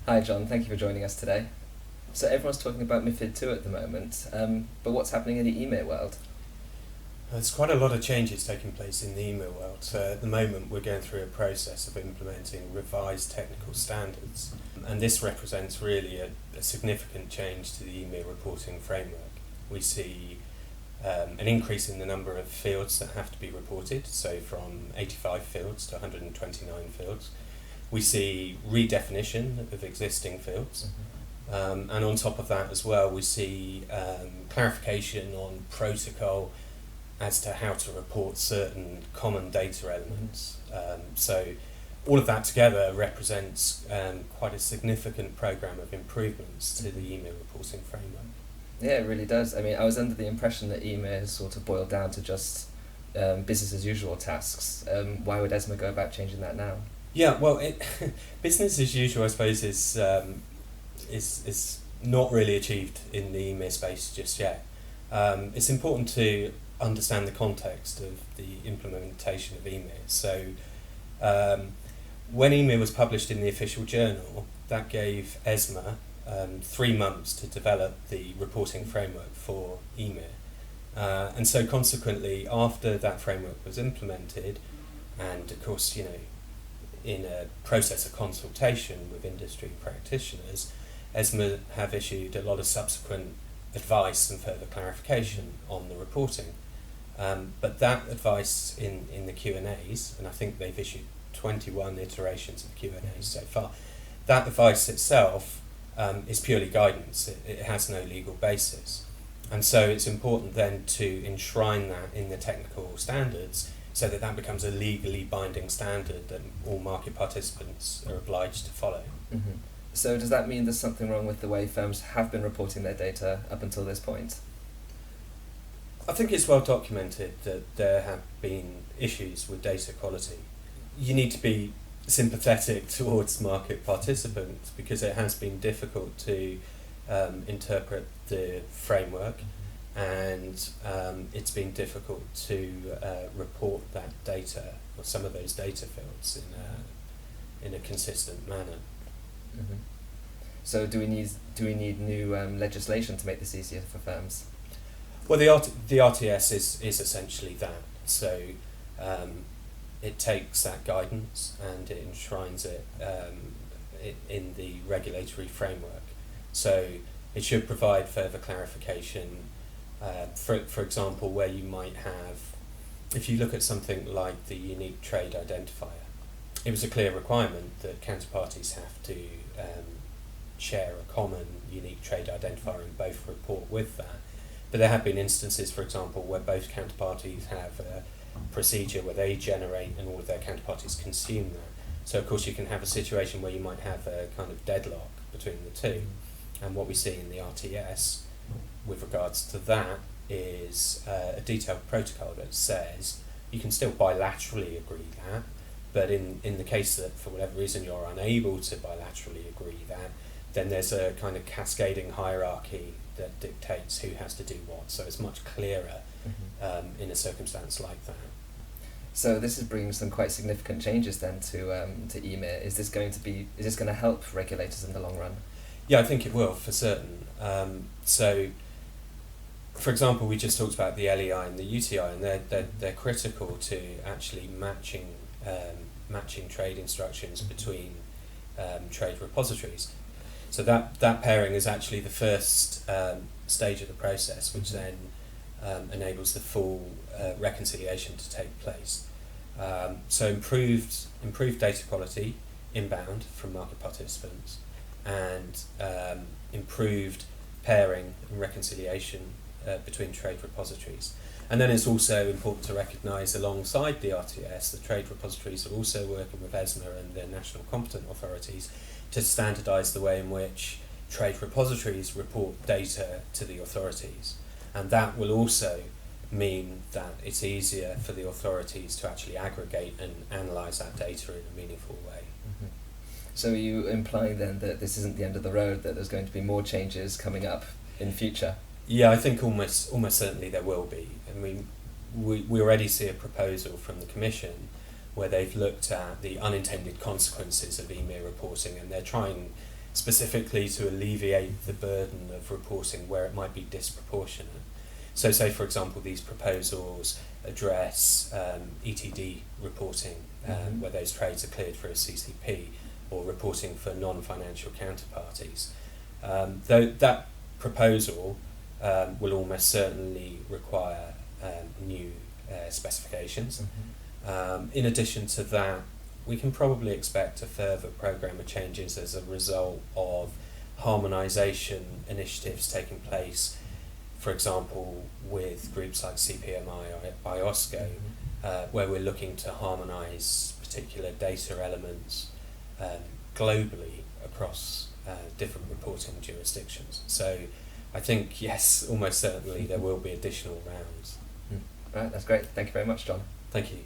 Hi John, thank you for joining us today. So everyone's talking about MiFID II at the moment, but what's happening in the EMIR world? There's quite a lot of changes taking place in the EMIR world. So at the moment we're going through a process of implementing revised technical standards, and this represents really a significant change to the EMIR reporting framework. We see an increase in the number of fields that have to be reported, so from 85 fields to 129 fields. We see redefinition of existing fields. And on top of that as well, we see clarification on protocol as to how to report certain common data elements. So all of that together represents quite a significant program of improvements to the EMIR reporting framework. Yeah, it really does. I mean, I was under the impression that EMIR has sort of boiled down to just business as usual tasks. Why would ESMA go about changing that now? Yeah, well, business as usual, I suppose, is not really achieved in the EMIR space just yet. It's important to understand the context of the implementation of EMIR. So, when EMIR was published in the official journal, that gave ESMA 3 months to develop the reporting framework for EMIR. And so consequently, after that framework was implemented, and of course, in a process of consultation with industry practitioners, ESMA have issued a lot of subsequent advice and further clarification on the reporting. But that advice in the Q&As, and I think they've issued 21 iterations of Q&As so far, that advice itself is purely guidance. It has no legal basis. And so it's important then to enshrine that in the technical standards so that that becomes a legally binding standard that all market participants are obliged to follow. Mm-hmm. So does that mean there's something wrong with the way firms have been reporting their data up until this point? I think it's well documented that there have been issues with data quality. You need to be sympathetic towards market participants because it has been difficult to interpret the framework, and it's been difficult to report that data or some of those data fields in a consistent manner. Mm-hmm. So do we need new legislation to make this easier for firms? Well, the RTS is essentially that. So it takes that guidance and it enshrines it in the regulatory framework. So it should provide further clarification. For example, where you might have, if you look at something like the unique trade identifier, it was a clear requirement that counterparties have to share a common unique trade identifier and both report with that. But there have been instances, for example, where both counterparties have a procedure where they generate and all of their counterparties consume that. So of course you can have a situation where you might have a kind of deadlock between the two. And what we see in the RTS with regards to that is a detailed protocol that says you can still bilaterally agree that, but in the case that for whatever reason you're unable to bilaterally agree that, then there's a kind of cascading hierarchy that dictates who has to do what. So it's much clearer in a circumstance like that. So this is bringing some quite significant changes then to EMIR. Is this going to help regulators in the long run? Yeah, I think it will for certain. So, for example, we just talked about the LEI and the UTI, and they're critical to actually matching trade instructions between trade repositories. So that pairing is actually the first stage of the process, which then enables the full reconciliation to take place. So improved data quality inbound from market participants, and improved pairing and reconciliation between trade repositories. And then it's also important to recognise alongside the RTS, the trade repositories are also working with ESMA and their national competent authorities to standardise the way in which trade repositories report data to the authorities. And that will also mean that it's easier for the authorities to actually aggregate and analyse that data in a meaningful way. Mm-hmm. So are you implying then that this isn't the end of the road, that there's going to be more changes coming up in future? Yeah, I think almost certainly there will be. I mean, we already see a proposal from the Commission where they've looked at the unintended consequences of EMIR reporting, and they're trying specifically to alleviate the burden of reporting where it might be disproportionate. So say, for example, these proposals address ETD reporting, where those trades are cleared for a CCP, or reporting for non-financial counterparties. Though that proposal will almost certainly require new specifications. In addition to that, we can probably expect a further programme of changes as a result of harmonisation initiatives taking place, for example, with groups like CPMI or IOSCO, where we're looking to harmonise particular data elements globally across different reporting jurisdictions. So I think, yes, almost certainly there will be additional rounds. Right, that's great. Thank you very much, John. Thank you.